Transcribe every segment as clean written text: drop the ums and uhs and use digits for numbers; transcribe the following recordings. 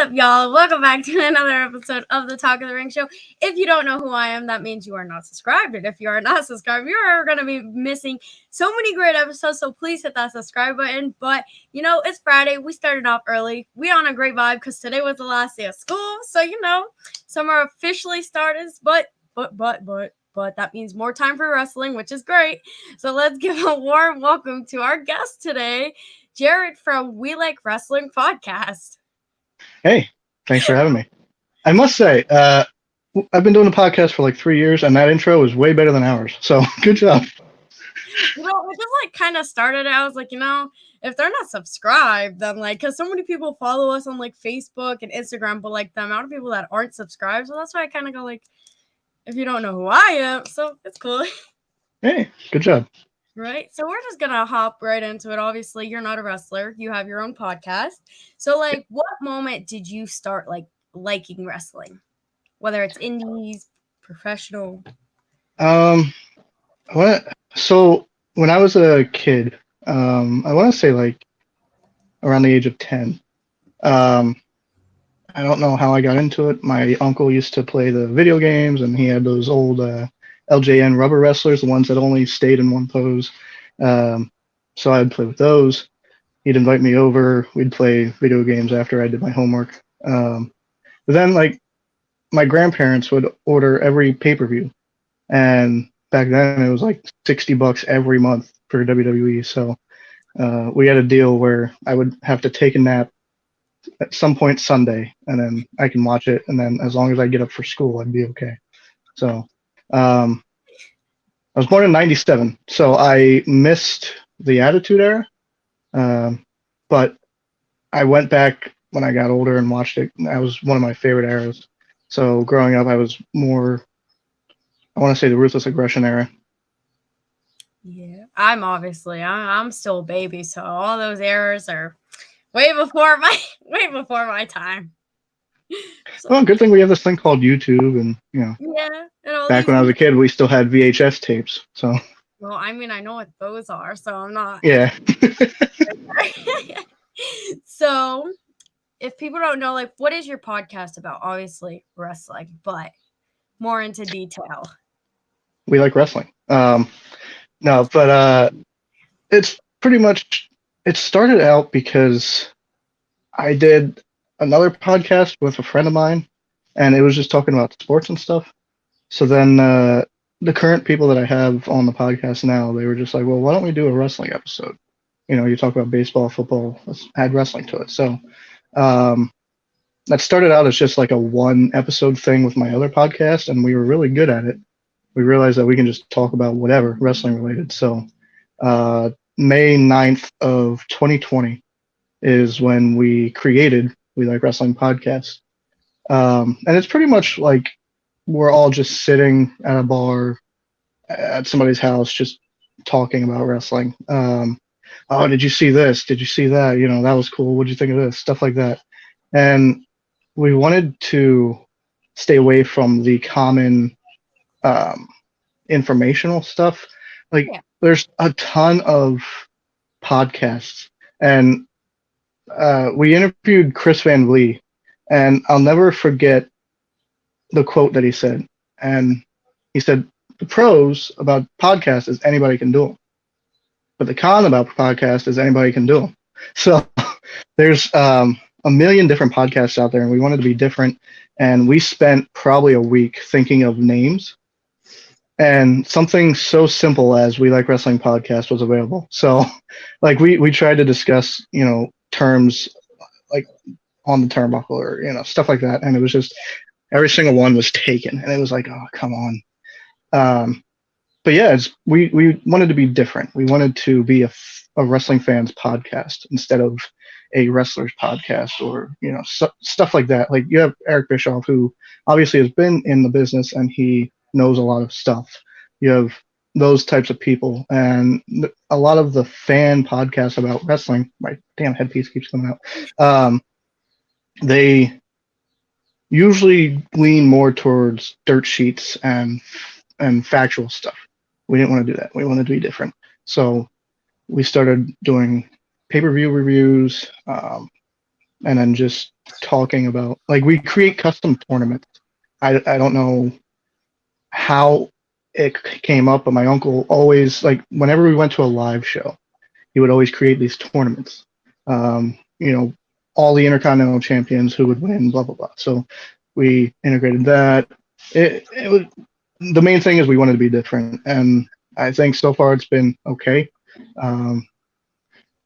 up, y'all? Welcome back to another episode of the Talk of the Ring Show. If you don't know who I am, that means you are not subscribed. And if you are not subscribed, you are going to be missing so many great episodes. So please hit that subscribe button. But, it's Friday. We started off early. We on a great vibe because today was the last day of school. So, summer officially started. But that means more time for wrestling, which is great. So let's give a warm welcome to our guest today, Jared from We Like Wrestling Podcast. Hey, thanks for having me. I must say, I've been doing a podcast for like 3 years, and that intro is way better than ours. So good job. We just kind of started it. I was like, if they're not subscribed, then because so many people follow us on Facebook and Instagram, but the amount of people that aren't subscribed, so that's why I kind of go if you don't know who I am, so it's cool. Hey, good job. Right. So we're just going to hop right into it. Obviously, you're not a wrestler. You have your own podcast. So, what moment did you start, liking wrestling? Whether it's indies, professional? So when I was a kid, I want to say, around the age of 10, I don't know how I got into it. My uncle used to play the video games, and he had those old LJN rubber wrestlers, the ones that only stayed in one pose. So I'd play with those. He'd invite me over. We'd play video games after I did my homework. But then, my grandparents would order every pay-per-view. And back then, it was $60 every month for WWE. So we had a deal where I would have to take a nap at some point Sunday, and then I can watch it. And then as long as I get up for school, I'd be okay. So I was born in 97, so I missed the Attitude Era. But I went back when I got older and watched it. That was one of my favorite eras. So growing up, I was more, I want to say, the Ruthless Aggression era. Yeah, I'm still a baby, so all those eras are way before my time. So, well, good thing we have this thing called YouTube, and yeah. Back when I was a kid, we still had VHS tapes. So. Well, I know what those are, so I'm not. Yeah. So, if people don't know, what is your podcast about? Obviously, wrestling, but more into detail. We like wrestling. No, but it's pretty much, it started out because I did another podcast with a friend of mine, and it was just talking about sports and stuff. So then the current people that I have on the podcast now, they were just like, well, why don't we do a wrestling episode? You talk about baseball, football, let's add wrestling to it. So that started out as just a one episode thing with my other podcast, and we were really good at it. We realized that we can just talk about whatever wrestling related. So May 9th of 2020 is when we created We Like Wrestling Podcast. And it's pretty much we're all just sitting at a bar at somebody's house, just talking about wrestling. Oh, did you see this? Did you see that? That was cool. What did you think of this? Stuff like that. And we wanted to stay away from the common informational stuff. There's a ton of podcasts, and we interviewed Chris Van Vliet, and I'll never forget the quote that he said. And he said, the pros about podcasts is anybody can do them, but the con about podcasts is anybody can do them. So there's a million different podcasts out there, and we wanted to be different. And we spent probably a week thinking of names, and something so simple as We Like Wrestling Podcast was available. So we tried to discuss, terms on the turnbuckle or, stuff like that. And it was just, every single one was taken, and it was oh, come on. But yeah, we wanted to be different. We wanted to be a wrestling fans podcast instead of a wrestler's podcast, or stuff like that. You have Eric Bischoff, who obviously has been in the business and he knows a lot of stuff. You have those types of people, and a lot of the fan podcasts about wrestling. My damn headpiece keeps coming out. They usually lean more towards dirt sheets and factual stuff. We didn't want to do that. We wanted to be different. So we started doing pay-per-view reviews, and then just talking about, like, we create custom tournaments. I don't know how it came up, but my uncle always, like, whenever we went to a live show, he would always create these tournaments. You know, all the Intercontinental champions who would win, blah blah blah. So we integrated that. It was, the main thing is we wanted to be different, and I think so far it's been okay.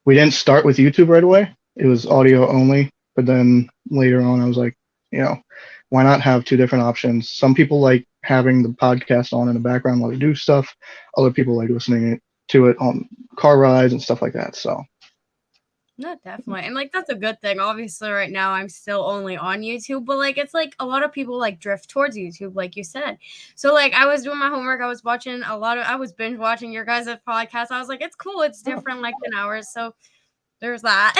We didn't start with YouTube right away. It was audio only, but then later on I was like, you know, why not have two different options? Some people like having the podcast on in the background while they do stuff. Other people like listening to it on car rides and stuff like that. So no, definitely. And like that's a good thing. Obviously, right now I'm still only on YouTube, but like it's like a lot of people like drift towards YouTube, like you said. So like I was doing my homework, I was watching I was binge watching your guys' podcast. I was like, it's cool, it's different like than ours. So there's that.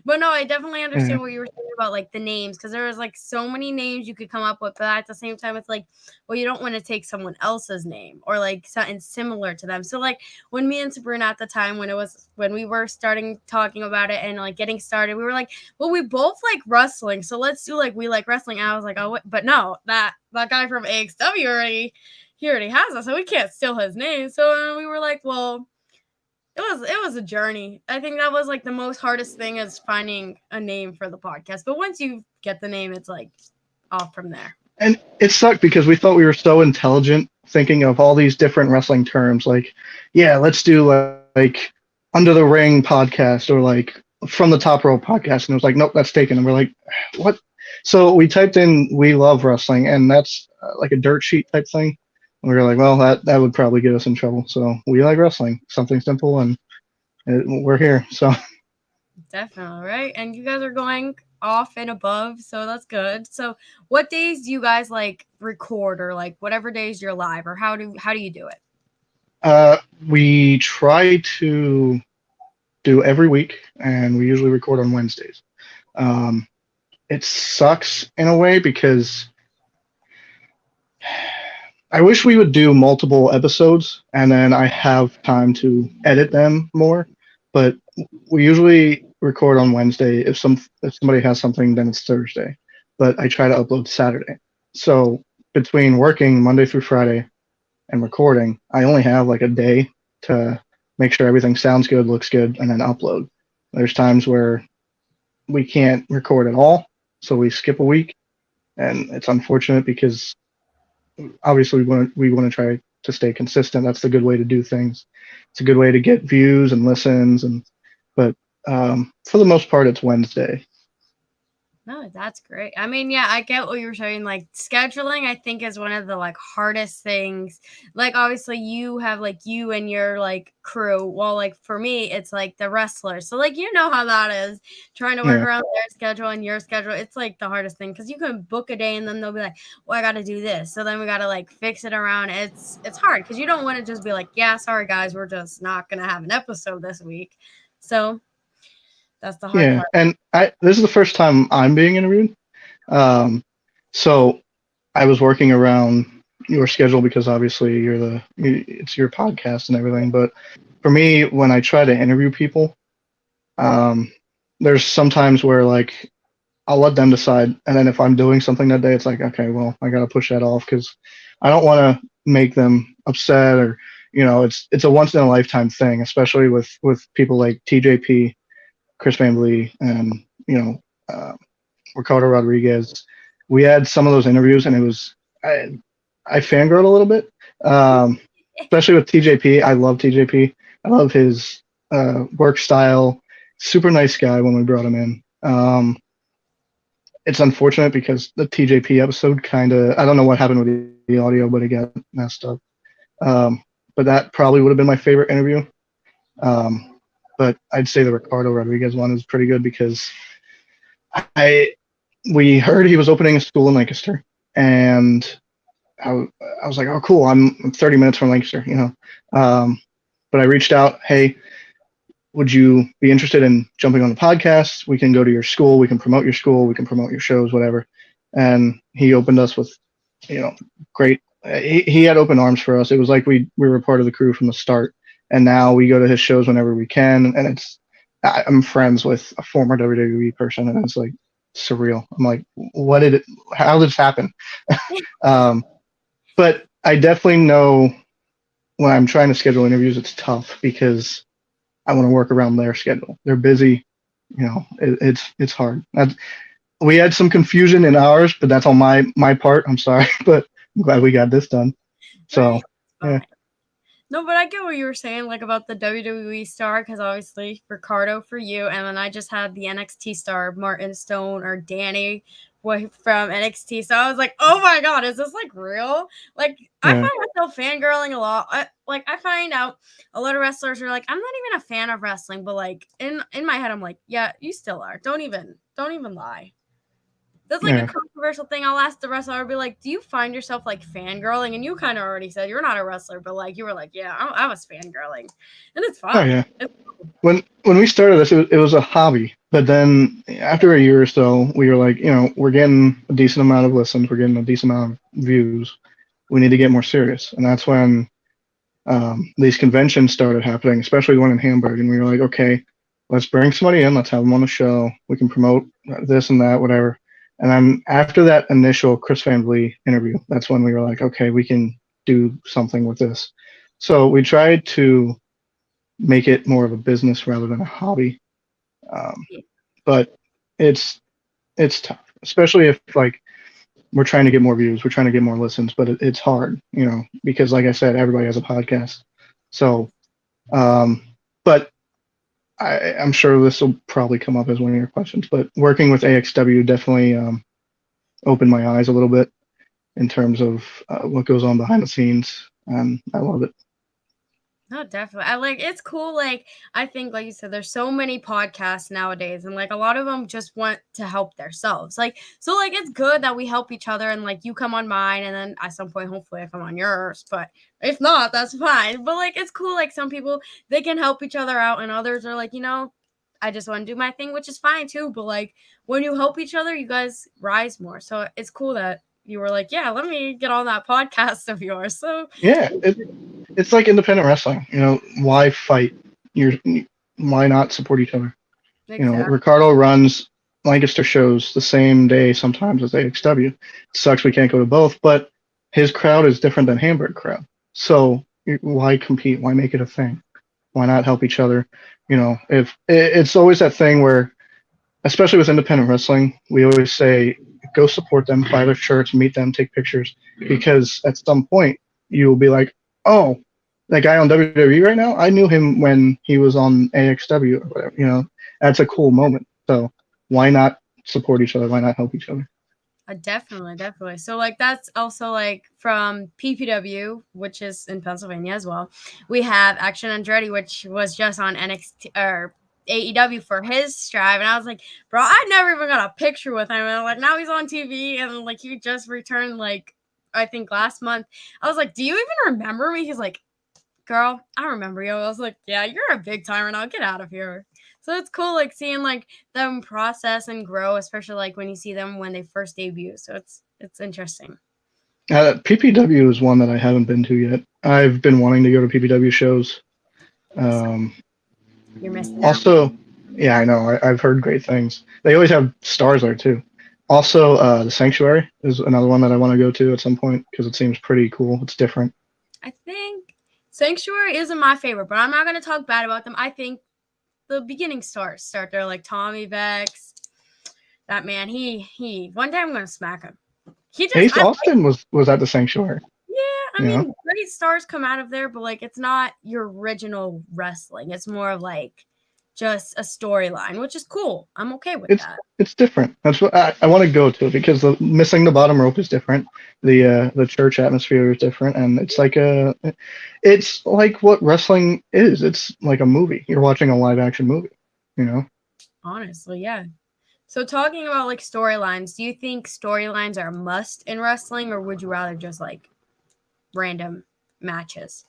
But no, I definitely understand yeah. what you were saying about like the names, because there was like so many names you could come up with, but at the same time it's like, well, you don't want to take someone else's name or like something similar to them. So like when me and Sabrina at the time, when we were starting talking about it and like getting started, we were like, well, we both like wrestling, so let's do like we like wrestling. And I was like, oh but no, that guy from AXW already has us, so we can't steal his name. So we were like, well, it was a journey. I think that was like the most hardest thing is finding a name for the podcast. But once you get the name, it's like off from there. And it sucked because we thought we were so intelligent, thinking of all these different wrestling terms. Like, yeah, let's do like Under the Ring podcast or like From the Top Rope podcast. And it was like, nope, that's taken. And we're like, what? So we typed in "We Love Wrestling," and that's like a dirt sheet type thing. And we were like, well, that would probably get us in trouble. So we like wrestling, something simple, and we're here. So Definitely, right? And you guys are going off and above, so that's good. So what days do you guys like record, or like whatever days you're live, or how do you do it? We try to do every week, and we usually record on Wednesdays. It sucks in a way because I wish we would do multiple episodes and then I have time to edit them more. But we usually record on Wednesday. If somebody has something, then it's Thursday. But I try to upload Saturday. So between working Monday through Friday and recording, I only have like a day to make sure everything sounds good, looks good, and then upload. There's times where we can't record at all, so we skip a week, and it's unfortunate because obviously we want to try to stay consistent. That's the good way to do things. It's a good way to get views and listens, but for the most part, it's Wednesday. No, that's great. I mean, yeah, I get what you're saying. Like scheduling, I think is one of the like hardest things. Like obviously you have like you and your like crew. Well, like for me, it's like the wrestlers. So like you know how that is trying to work around their schedule and your schedule. It's like the hardest thing because you can book a day and then they'll be like, well, I got to do this. So then we got to like fix it around. It's hard because you don't want to just be like, yeah, sorry guys, we're just not gonna have an episode this week. So that's the hard part. And this is the first time I'm being interviewed. So I was working around your schedule because obviously it's your podcast and everything. But for me, when I try to interview people, there's sometimes where like I'll let them decide, and then if I'm doing something that day, it's like, okay, well, I gotta push that off because I don't want to make them upset, or it's a once in a lifetime thing, especially with people like TJP, Chris Van Vliet, and Ricardo Rodriguez. We had some of those interviews, and it was I fangirled a little bit, especially with TJP. I love TJP. I love his work style. Super nice guy when we brought him in. It's unfortunate because the TJP episode I don't know what happened with the audio, but it got messed up. But that probably would have been my favorite interview. But I'd say the Ricardo Rodriguez one is pretty good because we heard he was opening a school in Lancaster, and I was like, oh, cool, I'm 30 minutes from Lancaster, but I reached out, hey, would you be interested in jumping on the podcast? We can go to your school, we can promote your school, we can promote your shows, whatever. And he opened us with, great. He had open arms for us. It was like we were part of the crew from the start. And now we go to his shows whenever we can, and I'm friends with a former WWE person, and it's like surreal. I'm like, what did it? How did this happen? Um, but I definitely know when I'm trying to schedule interviews, it's tough because I want to work around their schedule. They're busy. It's hard. We had some confusion in ours, but that's on my part. I'm sorry, but I'm glad we got this done. So, yeah. No, but I get what you were saying, like about the WWE star, because obviously Ricardo for you, and then I just had the NXT star Martin Stone or Danny from NXT. So I was like, oh my god, is this like real? Like I find myself fangirling a lot. I find out a lot of wrestlers are like, I'm not even a fan of wrestling, but like in my head, I'm like, yeah, you still are. Don't even lie. That's like a controversial thing. I'll ask the wrestler, I'll be like, do you find yourself like fangirling? And you kind of already said you're not a wrestler, but like you were like, yeah, I was fangirling. And it's fine. Oh, yeah. When we started this, it was a hobby. But then after a year or so, we were like, we're getting a decent amount of listens. We're getting a decent amount of views. We need to get more serious. And that's when these conventions started happening, especially the one in Hamburg. And we were like, okay, let's bring somebody in. Let's have them on the show. We can promote this and that, whatever. And then after that initial Chris Van Vliet interview, that's when we were like, okay, we can do something with this. So we tried to make it more of a business rather than a hobby. But it's tough, especially if like we're trying to get more views, we're trying to get more listens, but it's hard, because like I said, everybody has a podcast. So, but I'm sure this will probably come up as one of your questions, but working with AXW definitely opened my eyes a little bit in terms of what goes on behind the scenes, and I love it. No, definitely. It's cool. Like, I think, like you said, there's so many podcasts nowadays, and like a lot of them just want to help themselves. Like, so like it's good that we help each other, and like you come on mine, and then at some point, hopefully, I come on yours. But if not, that's fine. But like, it's cool. Like, some people they can help each other out, and others are like, I just want to do my thing, which is fine too. But like, when you help each other, you guys rise more. So it's cool that you were like, yeah, let me get on that podcast of yours. So yeah, it's like independent wrestling. Why fight? Why not support each other? exactly. Ricardo runs Lancaster shows the same day sometimes as AXW. It sucks we can't go to both, but his crowd is different than Hamburg crowd. So why compete? Why make it a thing? Why not help each other? If it's always that thing where, especially with independent wrestling, we always say, go support them, buy their shirts, meet them, take pictures, because at some point you will be like, oh, that guy on WWE right now, I knew him when he was on AXW or whatever. That's a cool moment. So why not support each other? Why not help each other? Definitely. So like that's also like from PPW, which is in Pennsylvania as well. We have Action Andretti, which was just on NXT or AEW for his strive, and I was like, bro, I never even got a picture with him, and like now he's on TV, and like he just returned like I think last month. I was like, do you even remember me? He's like, girl, I remember you. I was like, yeah, you're a big timer now. Get out of here. So it's cool, like seeing like them process and grow, especially like when you see them when they first debut. So it's interesting. PPW is one that I haven't been to yet. I've been wanting to go to PPW shows. You're missing also, out. Yeah, I know. I've heard great things. They always have stars there too. Also, the Sanctuary is another one that I want to go to at some point because it seems pretty cool. It's different. I think Sanctuary isn't my favorite, but I'm not going to talk bad about them. I think the beginning stars start there, like Tommy Vex. That man, he one day I'm going to smack him. Ace Austin was at the Sanctuary. Yeah, I mean, great stars come out of there, but like it's not your original wrestling. It's more of like just a storyline, which is cool. I'm okay with that. It's different. That's what I want to go to because missing the bottom rope is different. The church atmosphere is different, and it's like what wrestling is. It's like a movie. You're watching a live action movie. Honestly, yeah. So talking about like storylines, do you think storylines are a must in wrestling, or would you rather just like random matches?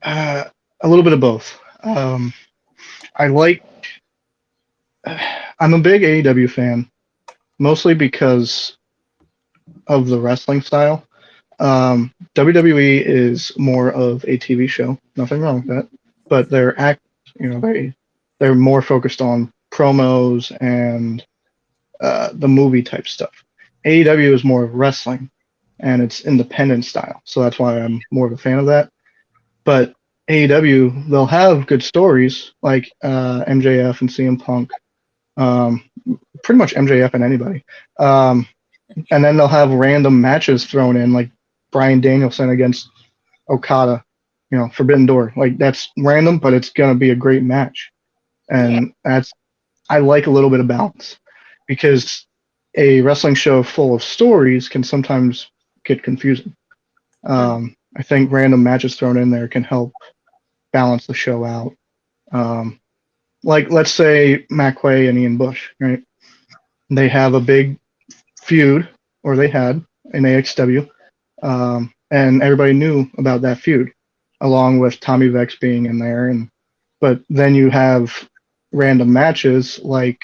A little bit of both. I'm a big AEW fan, mostly because of the wrestling style. WWE is more of a TV show. Nothing wrong with that, but they're actors. they're more focused on promos and the movie type stuff. AEW is more of wrestling, and it's independent style, so that's why I'm more of a fan of that. But AEW, they'll have good stories like MJF and CM Punk, pretty much MJF and anybody, and then they'll have random matches thrown in, like Bryan Danielson against Okada, Forbidden Door. Like, that's random, but it's gonna be a great match, and I like a little bit of balance, because a wrestling show full of stories can sometimes get confusing. I think random matches thrown in there can help balance the show out. Like, let's say McQuay and Ian Bush, right? They have a big feud, or they had, in AXW, and everybody knew about that feud, along with Tommy Vex being in there. But then you have random matches like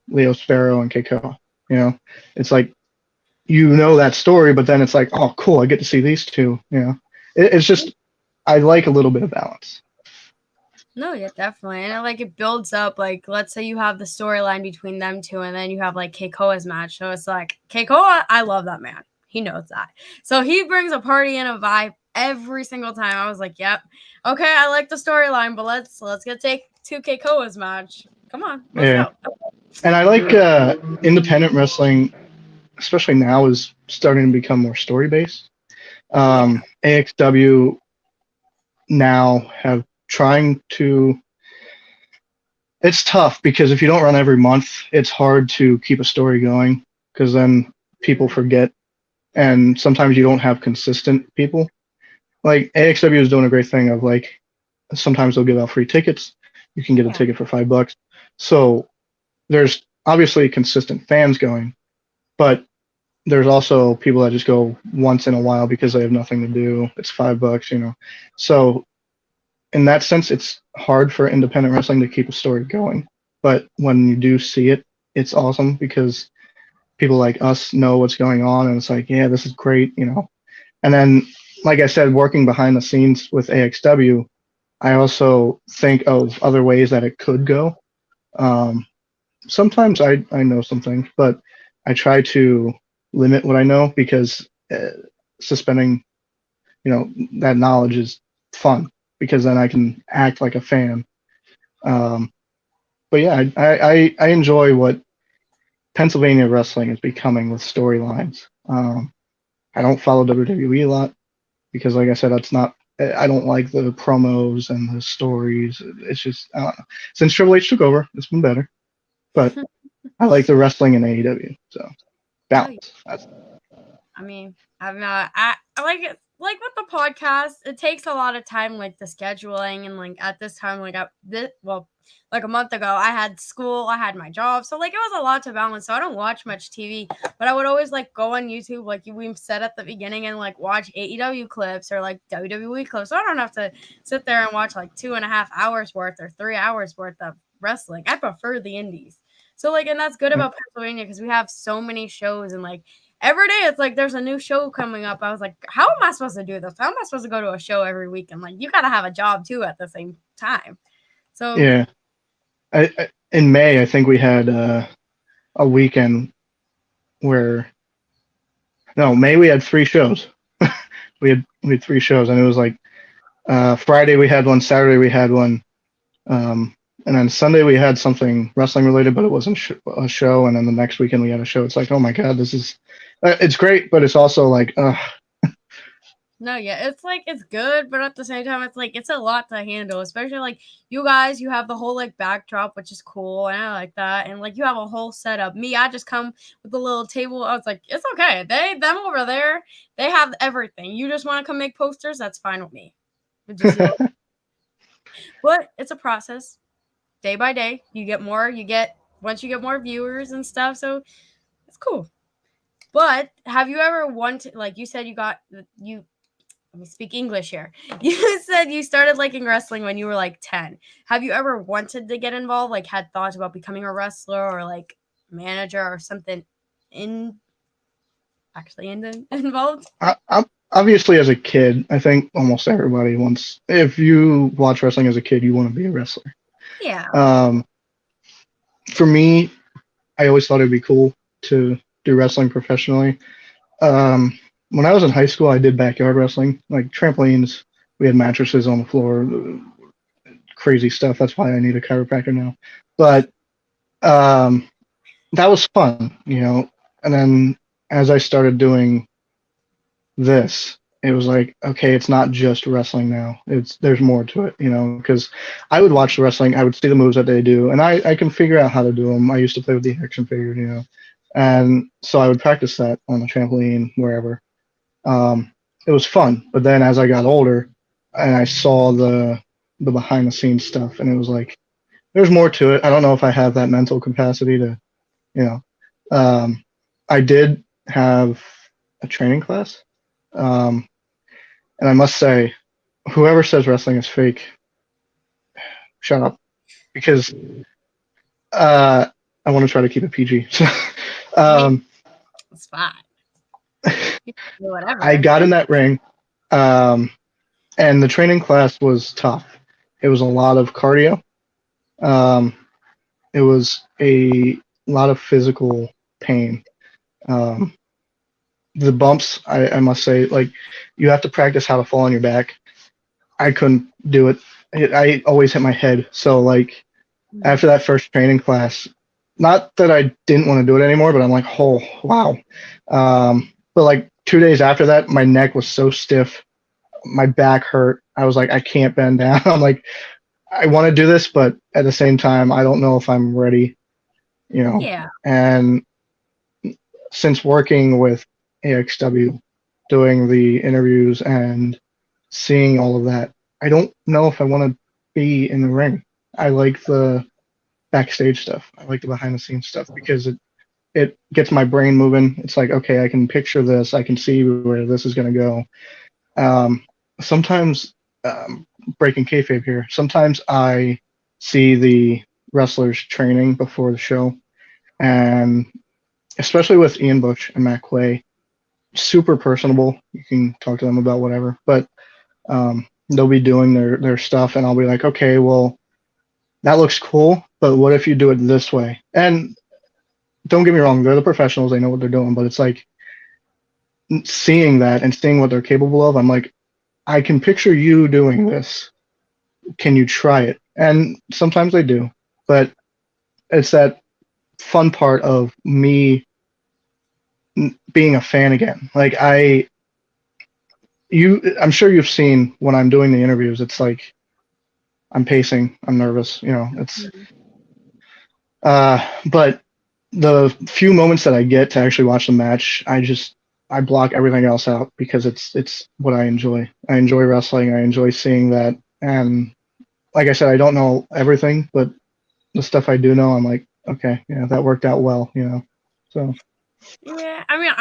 Leo Sparrow and Keikoa. It's like, that story, but then it's like, oh, cool, I get to see these two. It's just, I like a little bit of balance. No, yeah, definitely. And it builds up. Like, let's say you have the storyline between them two, and then you have like Keikoa's match. So it's like, Keikoa, I love that man. He knows that. So he brings a party and a vibe every single time. I was like, yep, okay, I like the storyline, but let's get to Keikoa's match. Come on, let's go. And I like independent wrestling, especially now, is starting to become more story based. AXW now have trying to. It's tough, because if you don't run every month, it's hard to keep a story going, because then people forget, and sometimes you don't have consistent people. Like, AXW is doing a great thing of, like, sometimes they'll give out free tickets. You can get a ticket for $5. So there's obviously consistent fans going, but there's also people that just go once in a while because they have nothing to do. It's $5, So in that sense, it's hard for independent wrestling to keep a story going. But when you do see it, it's awesome, because people like us know what's going on, and it's like, yeah, this is great, And then, like I said, working behind the scenes with AXW, I also think of other ways that it could go. Sometimes I know some things, but I try to limit what I know, because suspending, that knowledge is fun, because then I can act like a fan. But yeah, I enjoy what Pennsylvania wrestling is becoming with storylines. I don't follow WWE a lot, because, like I said, I don't like the promos and the stories. It's just, I don't know. Since Triple H took over, it's been better. But I like the wrestling in AEW. So, balance. I mean, I like it. Like with the podcast, it takes a lot of time, like the scheduling, and like at this time, like a month ago, I had school, I had my job, so like it was a lot to balance. So I don't watch much TV, but I would always like go on YouTube, like we said at the beginning, and like watch AEW clips or like WWE clips. So I don't have to sit there and watch like 2.5 hours worth or 3 hours worth of wrestling. I prefer the indies. So like, and that's good about Pennsylvania, because we have so many shows, and like every day it's like there's a new show coming up. I was like, how am I supposed to do this? How am I supposed to go to a show every week? And like, you got to have a job too at the same time. So yeah, in May, I think we had a weekend where, no, May we had 3 shows. we had 3 shows, and it was like Friday we had one, Saturday we had one, and then Sunday we had something wrestling related, but it wasn't a show. And then the next weekend we had a show. It's like, oh my God, this is, it's great, but it's also like, No, yeah, it's like, it's good, but at the same time, it's like, it's a lot to handle, especially like you guys, you have the whole like backdrop, which is cool, and I like that. And like, you have a whole setup. Me, I just come with a little table. I was like, it's okay. Them over there, they have everything. You just want to come make posters? That's fine with me. But it's a process. Day by day, once you get more viewers and stuff, so it's cool. But have you ever wanted, like you said, let me speak English here. You said you started liking wrestling when you were like 10. Have you ever wanted to get involved, like had thoughts about becoming a wrestler or like manager or something involved? Obviously, as a kid, I think almost everybody wants, if you watch wrestling as a kid, you want to be a wrestler. Yeah. For me, I always thought it'd be cool to do wrestling professionally. When I was in high school, I did backyard wrestling, like trampolines. We had mattresses on the floor, crazy stuff. That's why I need a chiropractor now. But that was fun, And then as I started doing this, it was like, okay, it's not just wrestling now. There's more to it, because I would watch the wrestling, I would see the moves that they do, and I can figure out how to do them. I used to play with the action figures, and so I would practice that on the trampoline, wherever. It was fun, but then as I got older and I saw the behind the scenes stuff, and it was like, there's more to it. I don't know if I have that mental capacity to, you know. I did have a training class, and I must say, whoever says wrestling is fake, shut up, because I want to try to keep it PG. It's fine. Whatever. I got in that ring, and the training class was tough. It was a lot of cardio. It was a lot of physical pain. The bumps, I must say, like, you have to practice how to fall on your back. I couldn't do it. I always hit my head. So, like, after that first training class, not that I didn't want to do it anymore, but I'm like, oh, wow. But, like, 2 days after that, my neck was so stiff. My back hurt. I was like, I can't bend down. I'm like, I want to do this, but at the same time, I don't know if I'm ready, Yeah. And since working with AXW, doing the interviews and seeing all of that, I don't know if I want to be in the ring. I like the backstage stuff. I like the behind the scenes stuff because it gets my brain moving. It's like, okay, I can picture this. I can see where this is going to go. Sometimes, breaking kayfabe here, sometimes I see the wrestlers training before the show, and especially with Ian Bush and Matt Quay, super personable. You can talk to them about whatever, but they'll be doing their stuff, and I'll be like, okay, well, that looks cool, but what if you do it this way? And don't get me wrong, they're the professionals, they know what they're doing, but it's like seeing that and seeing what they're capable of, I'm like, I can picture you doing this. Can you try it? And sometimes they do, but it's that fun part of me being a fan again. Like I'm sure you've seen when I'm doing the interviews, it's like I'm pacing, I'm nervous, it's but the few moments that I get to actually watch the match, I block everything else out because it's what I enjoy. I enjoy wrestling. I enjoy seeing that. And like I said, I don't know everything, but the stuff I do know, I'm like, okay, yeah, that worked out well, So. Yeah, I mean,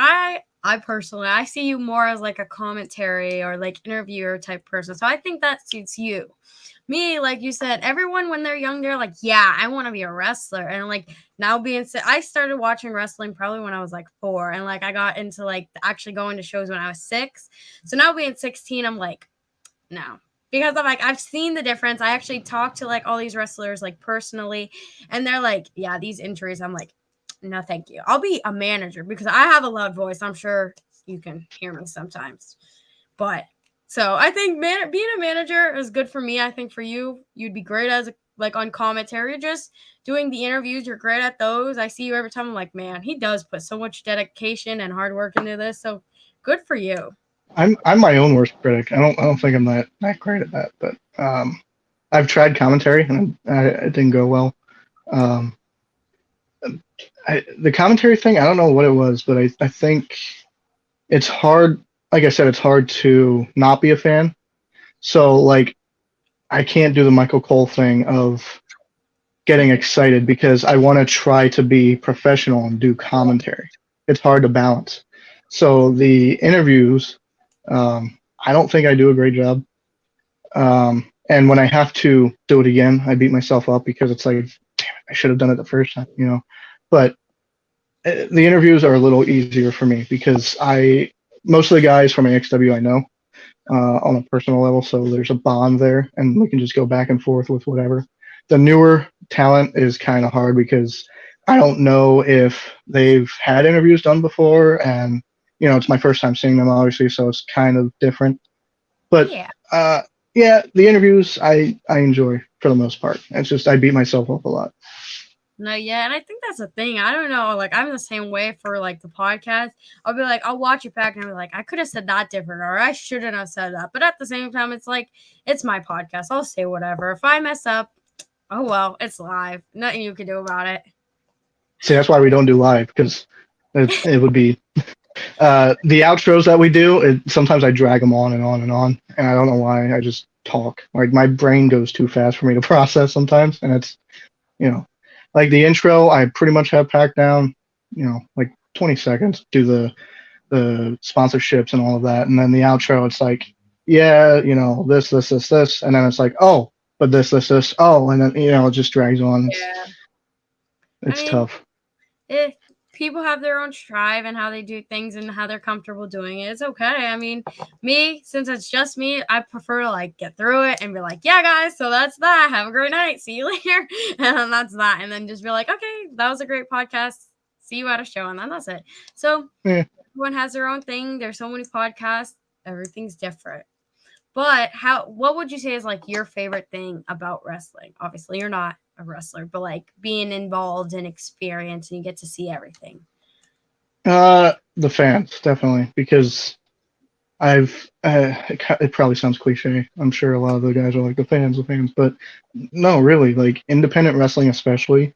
I personally, I see you more as like a commentary or like interviewer type person. So I think that suits you. Me, like you said, everyone when they're young, they're like, yeah, I want to be a wrestler. And like now I started watching wrestling probably when I was like 4. And like I got into like actually going to shows when I was 6. So now being 16, I'm like, no. Because I'm like, I've seen the difference. I actually talked to like all these wrestlers like personally. And they're like, yeah, these injuries. I'm like, no, thank you. I'll be a manager because I have a loud voice. I'm sure you can hear me sometimes. But so I think being a manager is good for me. I think for you, you'd be great as like on commentary, just doing the interviews. You're great at those. I see you every time. I'm like, man, he does put so much dedication and hard work into this. So good for you. I'm my own worst critic. I don't think I'm that great at that, but I've tried commentary and it didn't go well. The commentary thing, I don't know what it was, but I think it's hard. Like I said, it's hard to not be a fan. So, like, I can't do the Michael Cole thing of getting excited because I want to try to be professional and do commentary. It's hard to balance. So the interviews, I don't think I do a great job. And when I have to do it again, I beat myself up because it's like, damn it, I should have done it the first time, But the interviews are a little easier for me because most of the guys from AXW I know on a personal level, so there's a bond there, and we can just go back and forth with whatever. the newer talent is kind of hard because I don't know if they've had interviews done before, and it's my first time seeing them, obviously, so it's kind of different. But Yeah. yeah, the interviews I enjoy for the most part. It's just I beat myself up a lot. No, yeah, and I think that's the thing. I don't know. Like, I'm the same way for like the podcast. I'll be like, I'll watch it back and I'll be like, I could have said that different, or I shouldn't have said that. But at the same time, it's like, it's my podcast. I'll say whatever. If I mess up, oh well, it's live. Nothing you can do about it. See, that's why we don't do live, because it would be the outros that we do. Sometimes I drag them on and on and on, and I don't know why. I just talk. Like my brain goes too fast for me to process sometimes, and it's like the intro. I pretty much have packed down. Like 20 seconds. Do the sponsorships and all of that, and then the outro. It's like, yeah, this, and then it's like, oh, but this, oh, and then it just drags on. It's tough. If people have their own drive and how they do things and how they're comfortable doing it, it's okay. I mean, me, since it's just me, I prefer to like get through it and be like, yeah, guys, so that's that. Have a great night. See you later. And that's that. And then just be like, okay, that was a great podcast. See you at a show. And then that's it. So everyone has their own thing. There's so many podcasts. Everything's different. But what would you say is like your favorite thing about wrestling? Obviously, you're not a wrestler, but like being involved and experience and you get to see everything. The fans, definitely, because it probably sounds cliche. I'm sure a lot of the guys are like the fans, but no, really, like independent wrestling especially,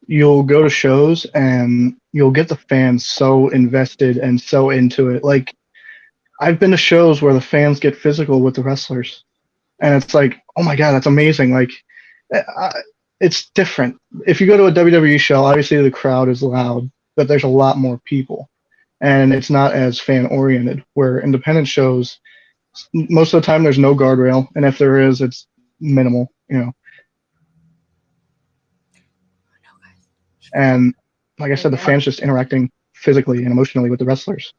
you'll go to shows and you'll get the fans so invested and so into it. Like I've been to shows where the fans get physical with the wrestlers, and it's like, oh my God, that's amazing. Like it's different. If you go to a WWE show, obviously the crowd is loud, but there's a lot more people, and it's not as fan oriented. Where independent shows, most of the time there's no guardrail, and if there is, it's minimal. And like I said, the fans just interacting physically and emotionally with the wrestlers.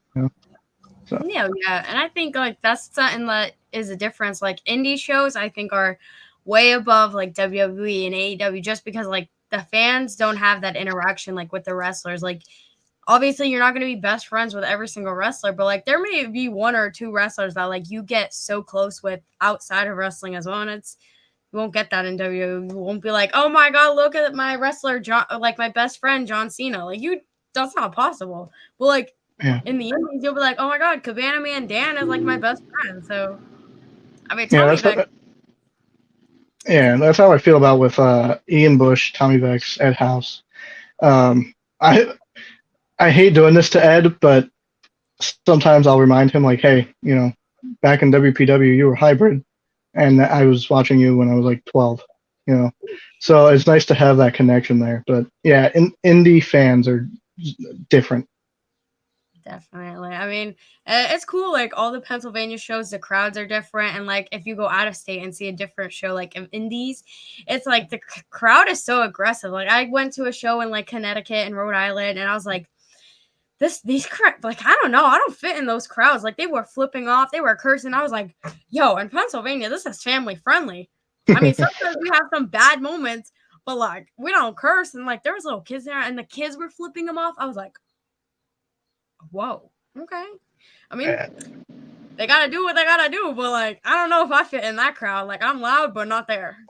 So. Yeah, and I think like that's something that is a difference. Like indie shows, I think are way above like WWE and AEW just because like the fans don't have that interaction like with the wrestlers. Like obviously you're not going to be best friends with every single wrestler, but like there may be one or two wrestlers that like you get so close with outside of wrestling as well. And you won't get that in WWE. You won't be like, oh my God, look at my wrestler, John, like my best friend, John Cena. Like that's not possible. But like in the indies, you'll be like, oh my God, Cabana Man Dan is like my best friend. So, I mean, Tommy Vex. That's how I feel about with Ian Bush, Tommy Vex, Ed House. I hate doing this to Ed, but sometimes I'll remind him like, hey, back in WPW, you were hybrid, and I was watching you when I was like 12. So it's nice to have that connection there. But yeah, indie fans are different. Definitely. I mean, it's cool. Like all the Pennsylvania shows, the crowds are different. And like if you go out of state and see a different show, like in Indies, it's like the crowd is so aggressive. Like I went to a show in like Connecticut and Rhode Island, and I was like, these like I don't know, I don't fit in those crowds. Like they were flipping off, they were cursing. I was like, yo, in Pennsylvania, this is family friendly. I mean, sometimes we have some bad moments, but like we don't curse. And like there was little kids there, and the kids were flipping them off. I was like, whoa, okay. I mean, they gotta do what they gotta do, but like I don't know if I fit in that crowd. Like I'm loud, but not there. I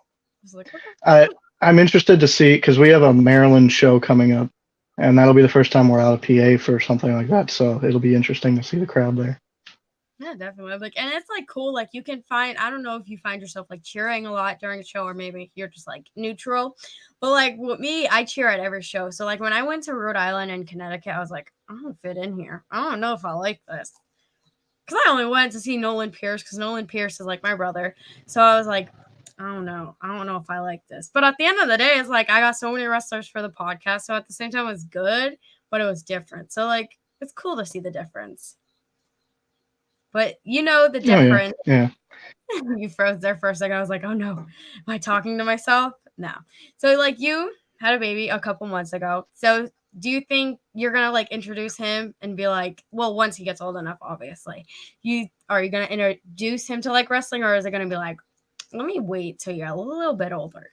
was like, okay. I'm interested to see because we have a Maryland show coming up, and that'll be the first time we're out of PA for something like that. So it'll be interesting to see the crowd there. Yeah, definitely. Like, and it's like cool. Like you can find, I don't know if you find yourself like cheering a lot during a show, or maybe you're just like neutral. But like with me, I cheer at every show. So like when I went to Rhode Island and Connecticut, I was like, I don't fit in here. I don't know if I like this. Because I only went to see Nolan Pierce because Nolan Pierce is like my brother. So I was like, I don't know. I don't know if I like this. But at the end of the day, it's like I got so many wrestlers for the podcast. So at the same time, it was good, but it was different. So like it's cool to see the difference. But you know the difference. Oh, yeah. You froze there for a second. I was like, oh no, am I talking to myself? No. So like you had a baby a couple months ago. So do you think you're gonna like introduce him and be like, well, once he gets old enough, obviously, are you gonna introduce him to like wrestling, or is it gonna be like, let me wait till you're a little bit older?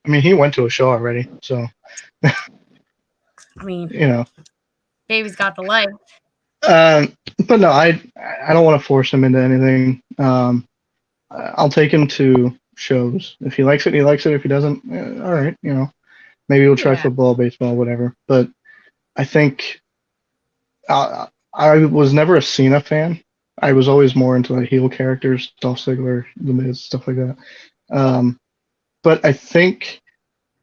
I mean, he went to a show already, so I mean, you know. baby's got the life. But no, I don't want to force him into anything. I'll take him to shows. If he likes it, he likes it. If he doesn't, all right, you know, maybe we'll try Yeah. football, baseball, whatever. But I think I was never a Cena fan. I was always more into the heel characters, Dolph Ziggler, The Miz, stuff like that. But I think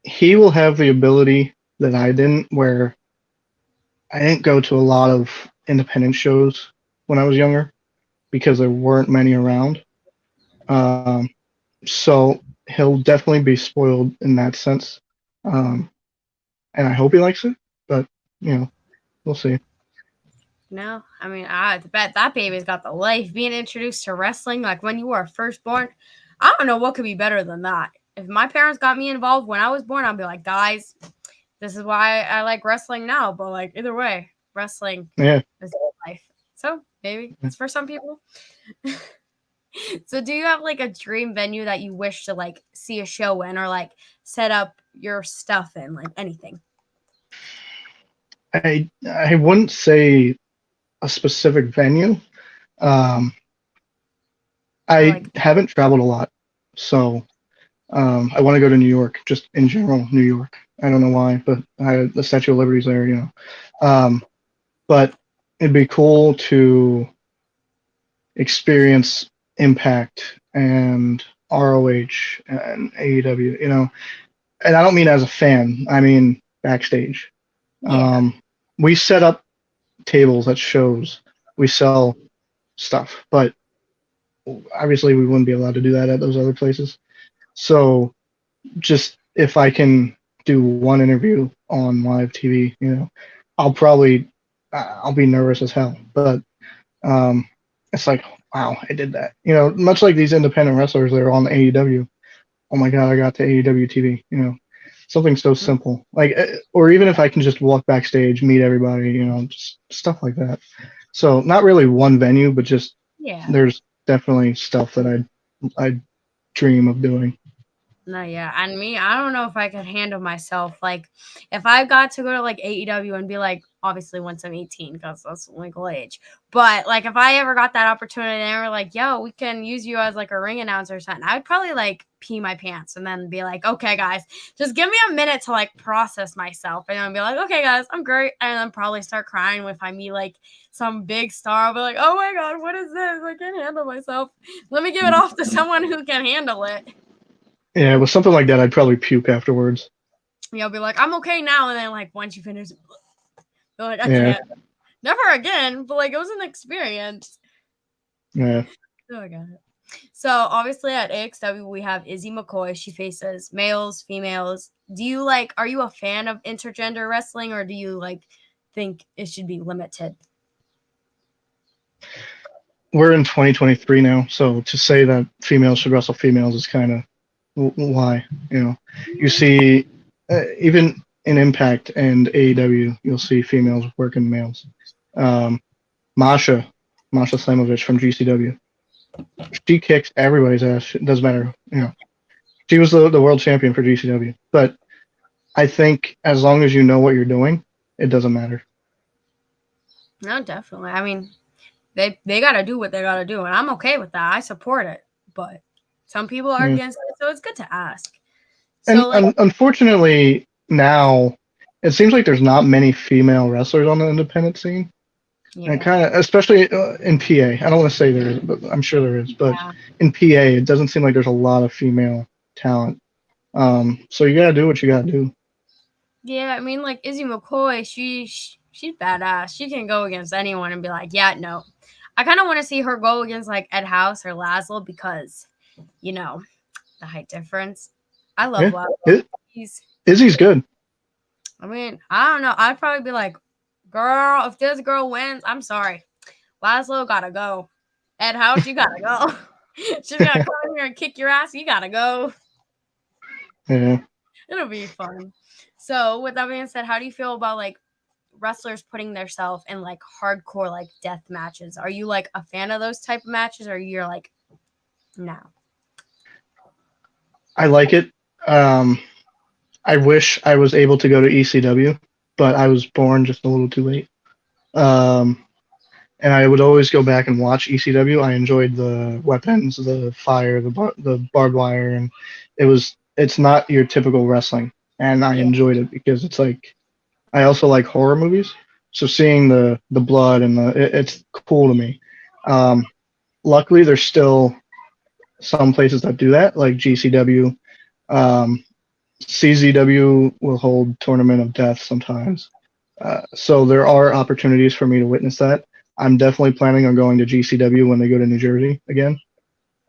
he will have the ability that I didn't, where I didn't go to a lot of independent shows when I was younger because there weren't many around. So he'll definitely be spoiled in that sense. And I hope he likes it, but you know, we'll see. No, I mean, I bet that baby's got the life. Being introduced to wrestling, like when you were first born, I don't know what could be better than that. If my parents got me involved when I was born, I'd be like, guys, this is why I like wrestling now. But like either way, wrestling Yeah. is life. So maybe it's for some people. So do you have like a dream venue that you wish to like see a show in or like set up your stuff in, like anything? I wouldn't say a specific venue. I haven't traveled a lot, so I want to go to New York, just in general, New York. I don't know why, but the Statue of Liberty's there, you know. But it'd be cool to experience Impact and ROH and AEW, you know. And I don't mean as a fan, I mean backstage. Yeah. We set up tables at shows, we sell stuff, but obviously we wouldn't be allowed to do that at those other places. So just if I can do one interview on live TV, you know, I'll be nervous as hell, but it's like, wow, I did that. You know, much like these independent wrestlers that are on AEW. Oh my God, I got to AEW TV. You know, something so simple, like, or even if I can just walk backstage, meet everybody, you know, just stuff like that. So not really one venue, but just there's definitely stuff that I dream of doing. No, yeah. And me, I don't know if I could handle myself. Like, if I got to go to like AEW and be like, obviously once I'm 18, because that's legal age. But like, if I ever got that opportunity and they were like, yo, we can use you as like a ring announcer or something, I would probably like pee my pants and then be like, okay, guys, just give me a minute to like process myself. And then be like, okay, guys, I'm great. And then probably start crying if I meet like some big star. I'll be like, oh my God, what is this? I can't handle myself. Let me give it off to someone who can handle it. Yeah, with something like that, I'd probably puke afterwards. Yeah, I'll be like, I'm okay now. And then, like, once you finish, you're like, I Yeah. can't. Never again. But, like, it was an experience. Yeah. Oh, I got it. So, obviously, at AXW, we have Izzy McCoy. She faces males, females. Are you a fan of intergender wrestling or do you, like, think it should be limited? We're in 2023 now, so to say that females should wrestle females is kind of why, you know. You see, even in Impact and AEW, you'll see females working males. Masha Slamovich from GCW, she kicks everybody's ass. It doesn't matter, you know. She was the world champion for GCW, but I think as long as you know what you're doing, it doesn't matter. No, definitely. I mean, they got to do what they got to do, and I'm okay with that. I support it, but some people are against it, so it's good to ask. So, and unfortunately, now it seems like there's not many female wrestlers on the independent scene. Yeah. And kind of, especially in PA. I don't want to say there is, but I'm sure there is. But in PA, it doesn't seem like there's a lot of female talent. So you gotta do what you gotta do. Yeah, I mean, like Izzy McCoy, she's badass. She can go against anyone and be like, yeah, no. I kind of want to see her go against like Ed House or Laszlo because, you know, the height difference. I love Laszlo. Izzy's good. I mean, I don't know. I'd probably be like, girl, if this girl wins, I'm sorry. Laszlo gotta go. Ed House, you gotta go. She's gonna come in here and kick your ass. You gotta go. Yeah. It'll be fun. So, with that being said, how do you feel about like wrestlers putting themselves in like hardcore like death matches? Are you like a fan of those type of matches, or you're like, no? I like it. I wish I was able to go to ECW, but I was born just a little too late. And I would always go back and watch ECW. I enjoyed the weapons, the fire, the barbed wire, and it's not your typical wrestling, and I Yeah. enjoyed it because it's like I also like horror movies, so seeing the blood and it's cool to me. Luckily, there's still some places that do that, like GCW. CZW will hold Tournament of Death sometimes. So there are opportunities for me to witness that. I'm definitely planning on going to GCW when they go to New Jersey again.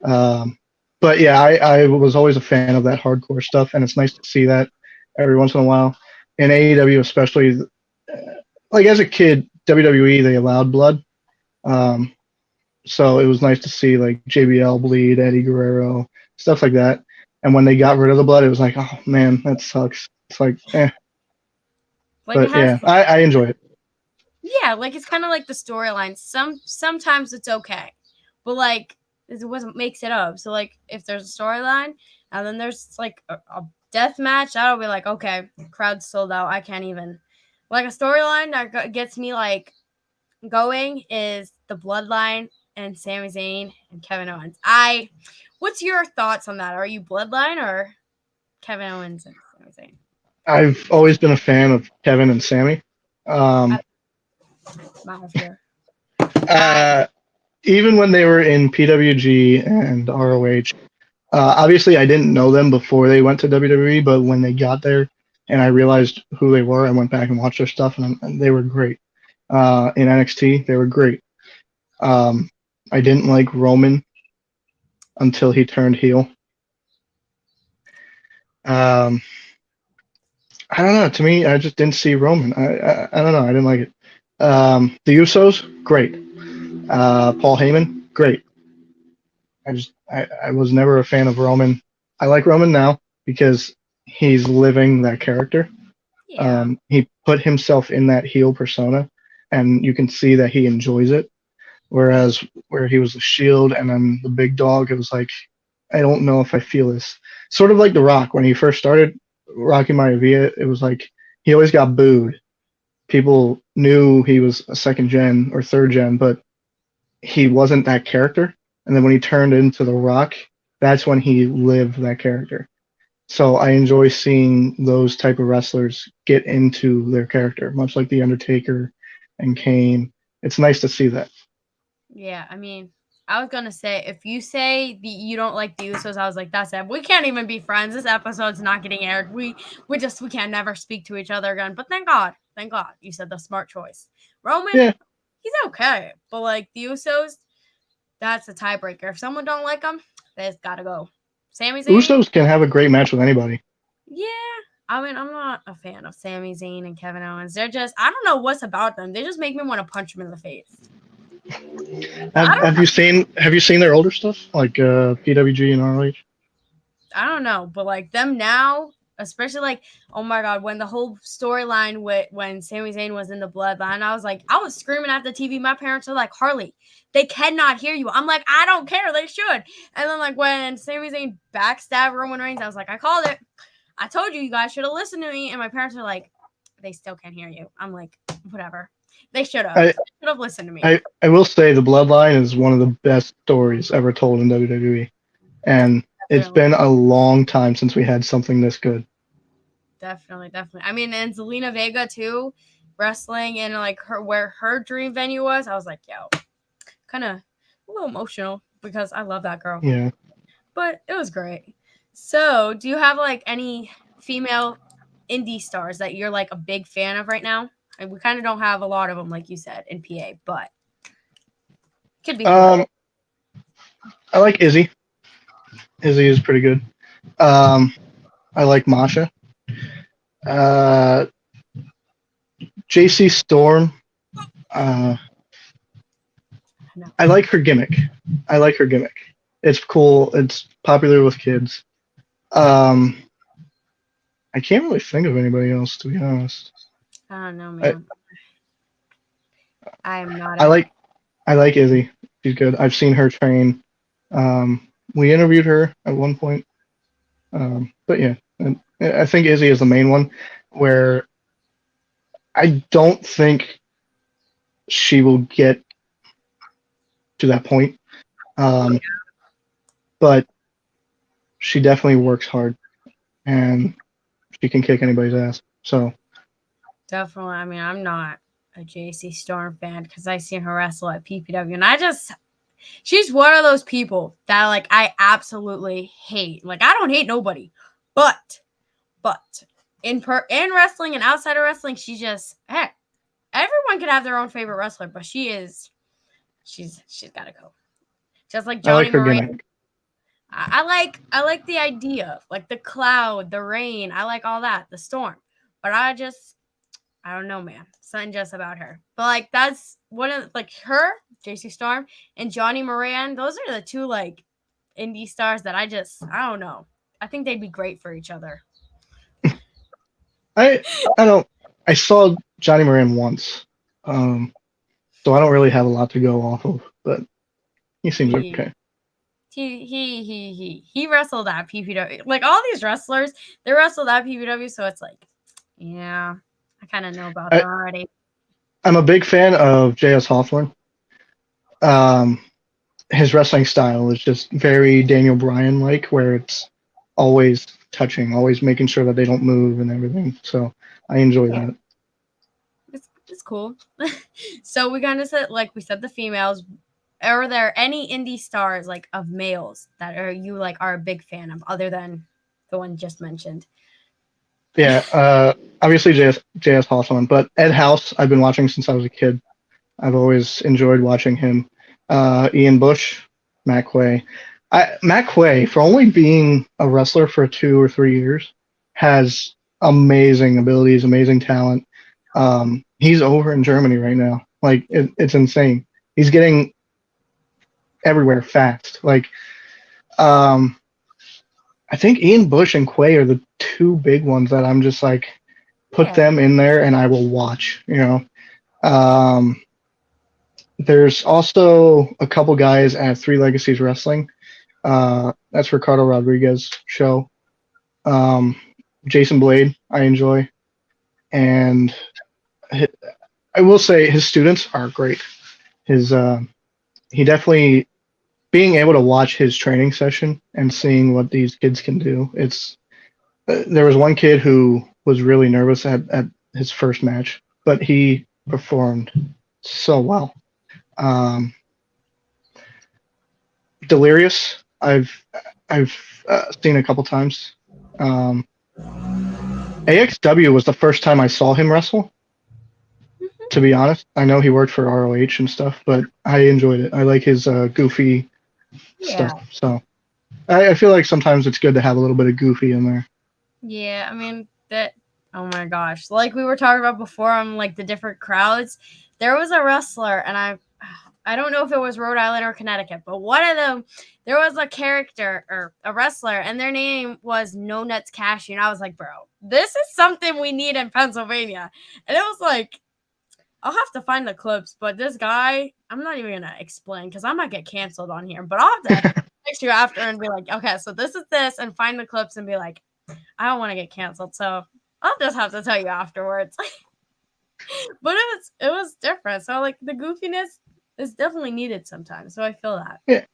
But yeah, I was always a fan of that hardcore stuff, and it's nice to see that every once in a while. In AEW, especially, like as a kid, WWE they allowed blood, so it was nice to see like JBL bleed, Eddie Guerrero, stuff like that. And when they got rid of the blood, it was like, oh man, that sucks. It's like, eh. Like it But has, yeah, I enjoy it. yeah, like it's kind of like the storyline. Sometimes it's okay, but like it wasn't makes it up. So like if there's a storyline and then there's like a death match, that'll be like okay, crowd's sold out. I can't even like a storyline that gets me like going is the Bloodline and Sami Zayn and Kevin Owens. What's your thoughts on that? Are you Bloodline or Kevin Owens and Sami Zayn? I've always been a fan of Kevin and Sammy. Even when they were in PWG and ROH, obviously I didn't know them before they went to WWE, but when they got there and I realized who they were, I went back and watched their stuff, and they were great. In NXT, they were great. I didn't like Roman until he turned heel. I don't know. To me, I just didn't see Roman. I don't know. I didn't like it. The Usos, great. Paul Heyman, great. I was never a fan of Roman. I like Roman now because he's living that character. Yeah. He put himself in that heel persona, and you can see that he enjoys it. Whereas where he was the Shield and then the big dog, it was like, I don't know if I feel this. Sort of like The Rock when he first started Rocky Maivia. It was like he always got booed. People knew he was a second gen or third gen, but he wasn't that character. And then when he turned into The Rock, that's when he lived that character. So I enjoy seeing those type of wrestlers get into their character, much like The Undertaker and Kane. It's nice to see that. Yeah, I mean, I was gonna say if you say you don't like the Usos, I was like, that's it. We can't even be friends. This episode's not getting aired. We can't never speak to each other again. But thank God you said the smart choice. Roman, Yeah. He's okay, but like the Usos, that's a tiebreaker. If someone don't like them, they just gotta go. Sami Zayn, Usos can have a great match with anybody. yeah. I mean, I'm not a fan of Sami Zayn and Kevin Owens. They're just, I don't know what's about them. They just make me want to punch them in the face. Have you seen their older stuff like PWG and ROH? I don't know, but like them now, especially like, oh my God, when the whole storyline with when Sami Zayn was in the Bloodline, I was screaming at the TV. My parents were like, Harley, they cannot hear you. I'm like, I don't care, they should. And then like when Sami Zayn backstabbed Roman Reigns, I was like, I called it. I told you guys should have listened to me. And my parents were like, they still can't hear you. I'm like, whatever. They should have. They should have listened to me. I will say the Bloodline is one of the best stories ever told in WWE. And it's been a long time since we had something this good. Definitely. I mean, and Zelina Vega too, wrestling in like where her dream venue was. I was like, yo, kind of a little emotional because I love that girl. Yeah. But it was great. So, do you have like any female indie stars that you're like a big fan of right now? And we kind of don't have a lot of them, like you said, in PA, but could be. I like Izzy. Izzy is pretty good. I like Masha. JC Storm. I like her gimmick. It's cool. It's popular with kids. I can't really think of anybody else, to be honest. I don't know, man. I am not. I like Izzy. She's good. I've seen her train. We interviewed her at one point. But yeah, And I think Izzy is the main one, where I don't think she will get to that point. But she definitely works hard, and she can kick anybody's ass. So definitely. I mean, I'm not a JC Storm fan because I seen her wrestle at PPW, and she's one of those people that like I absolutely hate. Like I don't hate nobody, but in wrestling and outside of wrestling, she's just everyone can have their own favorite wrestler, but she's got to go. Just like I like Johnny her Moran. gimmick. I like the idea, like the cloud, the rain. I like all that, the storm. But I don't know, man. Something just about her. But like that's one of like her, JC Storm, and Johnny Moran. Those are the two like indie stars that I don't know. I think they'd be great for each other. I don't. I saw Johnny Moran once, so I don't really have a lot to go off of. But he seems okay. He wrestled at PPW. Like all these wrestlers, they wrestled at PPW, so it's like, yeah, I kind of know about them already. I'm a big fan of J.S. Hawthorne. His wrestling style is just very Daniel Bryan like, where it's always touching, always making sure that they don't move and everything. So I enjoy that. It's cool. So we kind of said, like we said, the females. Are there any indie stars like of males that you like are a big fan of, other than the one just mentioned? Yeah, obviously J.S. Hawthorne, but Ed House I've been watching since I was a kid. I've always enjoyed watching him. Ian Bush, Matt Quay. Matt Quay, for only being a wrestler for 2 or 3 years, has amazing abilities, amazing talent. He's over in Germany right now. Like it's insane. He's getting everywhere fast. Like, I think Ian Bush and Quay are the two big ones that I'm just like, put them in there and I will watch. You know. There's also a couple guys at Three Legacies Wrestling. That's Ricardo Rodriguez show. Jason Blade, I enjoy. And I will say his students are great. He definitely, being able to watch his training session and seeing what these kids can do. There was one kid who was really nervous at his first match, but he performed so well. Delirious, I've seen a couple times. AXW was the first time I saw him wrestle. To be honest, I know he worked for ROH and stuff, but I enjoyed it. I like his goofy stuff. So I feel like sometimes it's good to have a little bit of goofy in there. Yeah, I mean that. Oh my gosh, like we were talking about before on like the different crowds. There was a wrestler, and I don't know if it was Rhode Island or Connecticut, but one of them, there was a character or a wrestler, and their name was No Nuts Cashy, and I was like, bro, this is something we need in Pennsylvania. And it was like, I'll have to find the clips, but this guy, I'm not even gonna explain because I might get canceled on here. But I'll have to text you after and be like, okay, so this is this, and find the clips and be like, I don't want to get canceled, so I'll just have to tell you afterwards. But it was different. So like the goofiness is definitely needed sometimes. So I feel that. Yeah.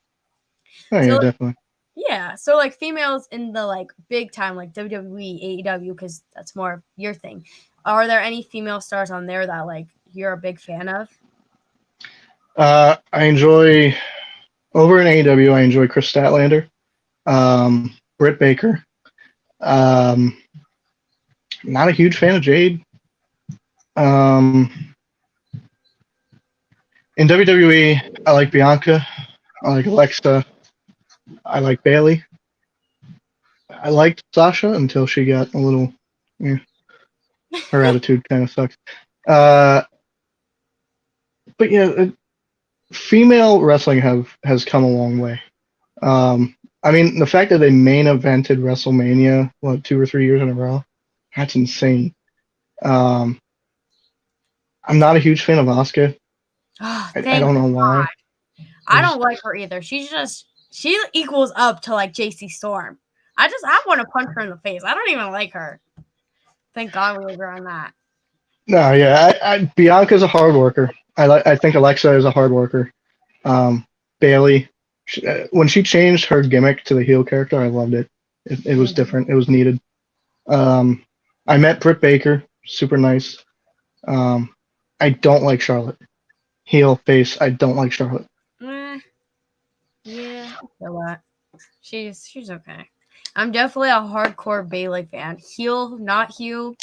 Oh, yeah, so, definitely. Yeah. So like females in the like big time, like WWE, AEW, because that's more your thing. Are there any female stars on there that like you're a big fan of? I enjoy over in AEW. I enjoy Chris Statlander, Britt Baker. Not a huge fan of Jade. In WWE, I like Bianca. I like Alexa. I like Bayley. I liked Sasha until she got a little. Yeah, her attitude kind of sucks. But yeah, female wrestling has come a long way. I mean, the fact that they main evented WrestleMania 2 or 3 years in a row, that's insane. I'm not a huge fan of Asuka. Oh, I don't know why. I don't like her either. She equals up to like JC Storm. I want to punch her in the face. I don't even like her. Thank God we agree on that. No, yeah, Bianca's a hard worker. I think Alexa is a hard worker. Bailey, when she changed her gimmick to the heel character, I loved it. It was different. It was needed. I met Britt Baker, super nice. I don't like Charlotte. Heel, face, I don't like Charlotte. Yeah, I feel that. She's okay. I'm definitely a hardcore Bailey fan. Heel, not heel.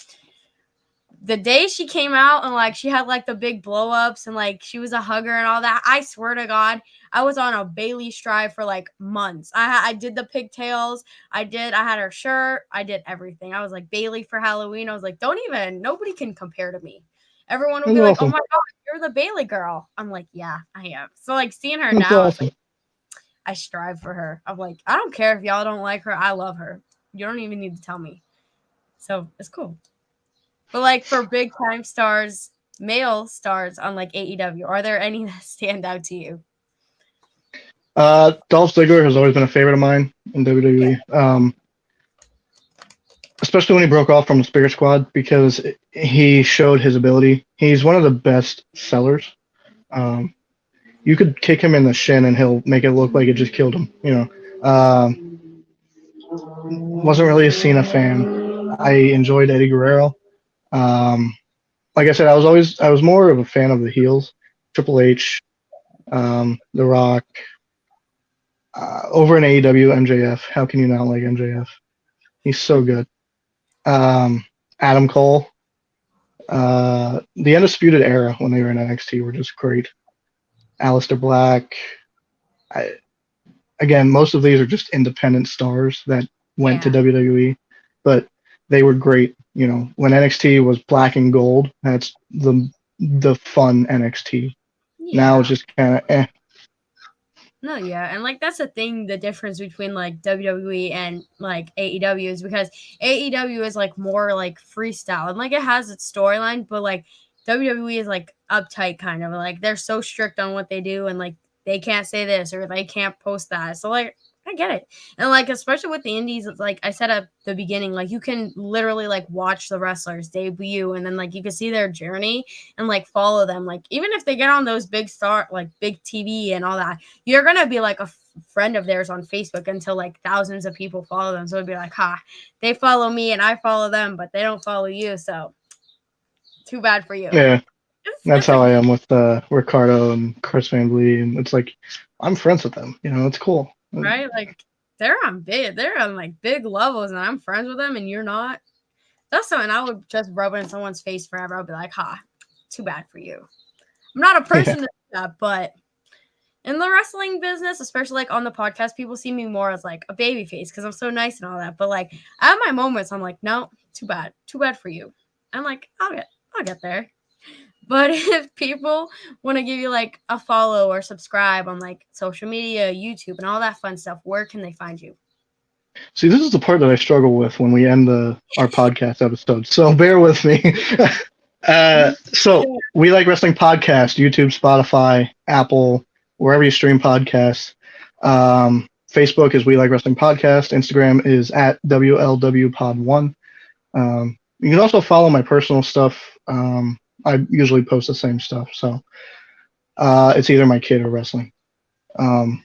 The day she came out and like she had like the big blow ups and like she was a hugger and all that, I swear to God, I was on a Bailey stride for like months. I did the pigtails. I had her shirt. I did everything. I was like Bailey for Halloween. I was like, nobody can compare to me. Everyone would be like, oh my God, you're the Bailey girl. I'm like, yeah, I am. So like seeing her now, it's like, I strive for her. I'm like, I don't care if y'all don't like her. I love her. You don't even need to tell me. So it's cool. But like for big time stars, male stars on like AEW, are there any that stand out to you? Dolph Ziggler has always been a favorite of mine in WWE. Yeah. Especially when he broke off from the Spirit Squad because he showed his ability. He's one of the best sellers. You could kick him in the shin and he'll make it look like it just killed him. Wasn't really a Cena fan. I enjoyed Eddie Guerrero. Like I said, I was more of a fan of the heels. Triple H, The Rock. Over in AEW, MJF. How can you not like MJF? He's so good. Adam Cole. The Undisputed Era when they were in NXT were just great. Aleister Black. Again, most of these are just independent stars that went to WWE, but they were great. When NXT was black and gold, that's the fun NXT. Yeah. Now it's just kind of eh. No, yeah, and like that's the thing, the difference between like WWE and like AEW is because AEW is like more like freestyle and like it has its storyline, but like WWE is like uptight kind of like they're so strict on what they do and like they can't say this or they can't post that. So like I get it. And like especially with the indies, it's like I said at the beginning, like you can literally like watch the wrestlers debut and then like you can see their journey and like follow them. Like even if they get on those big TV and all that, you're gonna be like a friend of theirs on Facebook until like thousands of people follow them. So it'd be like, they follow me and I follow them, but they don't follow you. So too bad for you. Yeah. That's how I am with Ricardo and Chris Van Vliet, and it's like I'm friends with them. It's cool. Right? Like they're on like big levels and I'm friends with them and you're not. That's something I would just rub in someone's face forever. I'll be like, too bad for you. I'm not a person to do that, but in the wrestling business, especially like on the podcast, people see me more as like a baby face because I'm so nice and all that. But like I have my moments, I'm like, no, too bad for you. I'm like, I'll get there. But if people want to give you like a follow or subscribe on like social media, YouTube, and all that fun stuff, where can they find you? See, this is the part that I struggle with when we end our podcast episode. So bear with me. So We Like Wrestling Podcast, YouTube, Spotify, Apple, wherever you stream podcasts. Facebook is We Like Wrestling Podcast. Instagram is at WLWPod1. You can also follow my personal stuff. I usually post the same stuff, so it's either my kid or wrestling. But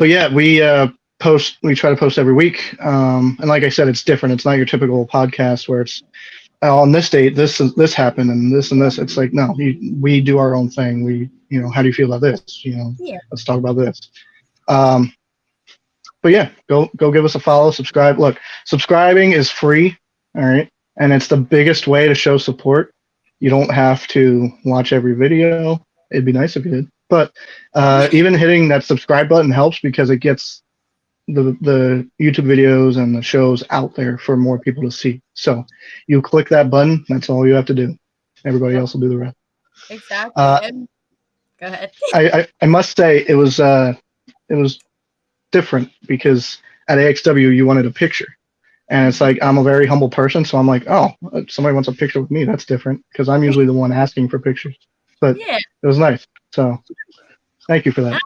yeah, we try to post every week. And like I said, it's different. It's not your typical podcast where it's on this date, this happened and this. It's like, no, we do our own thing. We, how do you feel about this? Let's talk about this. But yeah, go give us a follow, subscribe. Look, subscribing is free. All right. And it's the biggest way to show support. You don't have to watch every video. It'd be nice if you did. But even hitting that subscribe button helps because it gets the YouTube videos and the shows out there for more people to see. So you click that button. That's all you have to do. Everybody else will do the rest. Exactly. Go ahead. I must say it was different because at AXW you wanted a picture. And it's like, I'm a very humble person, so I'm like, oh, somebody wants a picture with me. That's different because I'm usually the one asking for pictures. But It was nice. So thank you for that.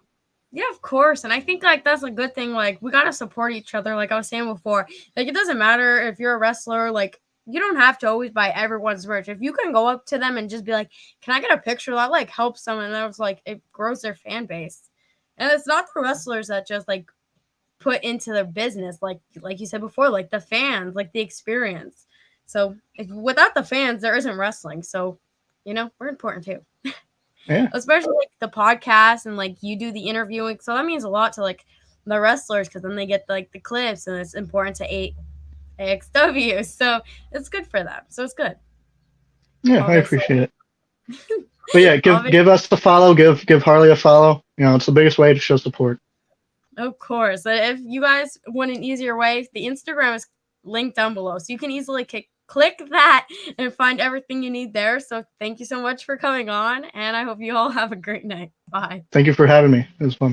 Yeah, of course. And I think like that's a good thing. Like we gotta support each other. Like I was saying before, like it doesn't matter if you're a wrestler, like you don't have to always buy everyone's merch. If you can go up to them and just be like, "Can I get a picture?" That like helps them, and that was like it grows their fan base. And it's not the wrestlers that just like put into their business, like you said before, like the fans, like the experience. So if without the fans, there isn't wrestling. So, we're important too. Yeah. Especially like the podcast and like you do the interviewing. So that means a lot to like the wrestlers because then they get like the clips and it's important to AXW. So it's good for them. So it's good. Yeah, I Obviously. appreciate it. But yeah, give us a follow, give Harley a follow. It's the biggest way to show support. Of course. If you guys want an easier way, the Instagram is linked down below. So you can easily click that and find everything you need there. So thank you so much for coming on. And I hope you all have a great night. Bye. Thank you for having me. It was fun.